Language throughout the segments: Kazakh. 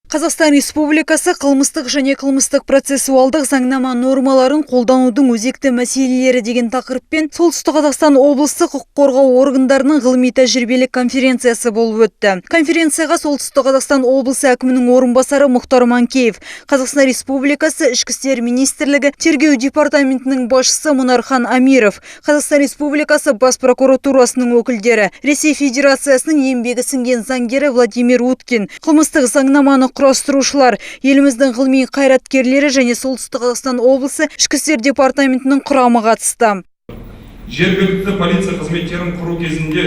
Қазақстан Республикасы қылмыстық және қылмыстық процессуалдық заңнама нормаларын қолданудың өзекті мәселелері деген тақырыппен Солтүстік Қазақстан облыстық құқық қорғау органдарының ғылыми тәжірибелік конференциясы болып өтті. Конференцияға Солтүстік Қазақстан облысы әкімінің орынбасары Мұхтар Манкеев, Қазақстан Республикасы Ішкі істер министрлігі тергеу департаментінің басшысы Мұнархан Амиров, Қазақстан Республикасы бас прокуратурасының өкілдері, Ресей Федерациясының еңбегі сіңген заңгері Владимир Уткин, қылмыстық заңнаманы құрастырушылар, еліміздің ғылыми қайраткерлері және Солтүстік Қазақстан облысы Ішкі істер департаментінің құрамы қатысты. Жергілікті полиция қызметтерін құру кезінде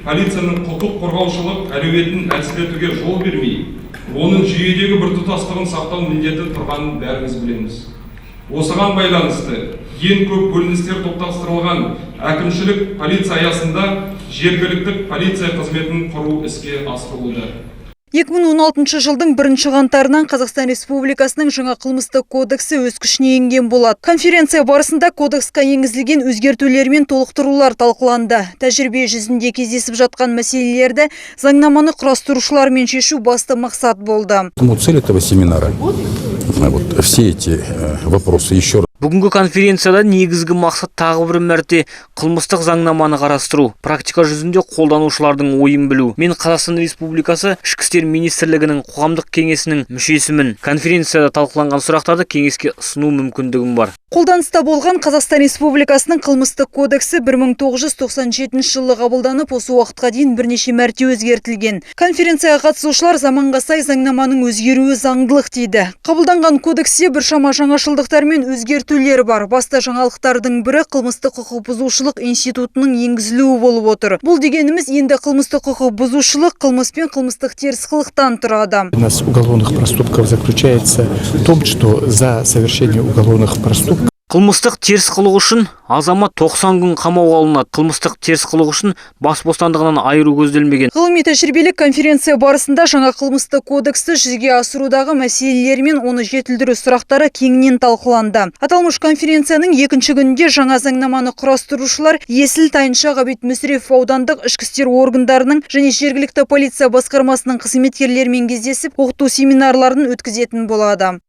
полицияның құқық қорғаушылық әлеуетін әлсіретуге жол бермей, оның жүйедегі біртұтастығын сақтау міндеті тұрғанын бәріміз білеміз. Осыған байланысты ең көп бөліністер топтастырылған әкімшілік полиция аясында жергілікті полиция қызметін құру іске асырылуда. 2016 жылдың 1 қаңтарынан Қазақстан Республикасының жаңа қылмыстық кодексі өз күшіне енген болады. Конференция барысында кодексқа енгізілген өзгертулер мен толықтырулар талқыланды. Тәжірибе жүзінде кездесіп жатқан мәселелерді заңнаманы құрастырушылармен шешу басты мақсат болды. Цель этого семинара все эти вопросы еще раз. Бүгінгі конференцияда негізгі мақсат тағы бір мәрте қылмыстық заңнаманы қарастыру, практика жүзінде қолданушылардың ойын білу. Мен Қазақстан Республикасы Ішкі істер министрлігінің қоғамдық кеңесінің мүшесімін. Конференцияда талқыланған сұрақтарды кеңеске ұсыну мүмкіндігім бар. Қолданыста болған Қазақстан Республикасының қылмыстық кодексі 1997 жылы қабылданып, осы уақытқа дейін бірнеше мәрте өзгертілген. Конференцияға қатысушылар заманға сай заңнаманың өзгеруі заңдылық дейді. Қабылданған кодексте біршама жаңашылдықтар мен өзгертулер бар. Басты жаңалықтардың бірі қылмыстық құқық бұзушылық институтының енгізілуі болып отыр. Бұл дегеніміз енді қылмыстық құқық бұзушылық қылмыс пен қылмыстық теріс қылықтан тұрады. У нас уголовных проступков заключается в том, что за совершение уголовных проступков Қылмыстық теріс қылық үшін азамат 90 күн қамауға алынады. Қылмыстық теріс қылық үшін бас бостандығынан айыру көзделмеген. Ғылыми тәжірибелік конференция барысында жаңа қылмыстық кодексті жүзеге асырудағы мәселелер мен оны жетілдіру сұрақтары кеңінен талқыланды. Аталмыш конференцияның екінші күнінде жаңа заңнаманы құрастырушылар Есіл, Тайынша, Ғабит Мүсірепов аудандық ішкі істер органдарының және жергілікті полиция басқармасының қызметкерлерімен кездесіп, оқыту семинарларын өткізетін болады.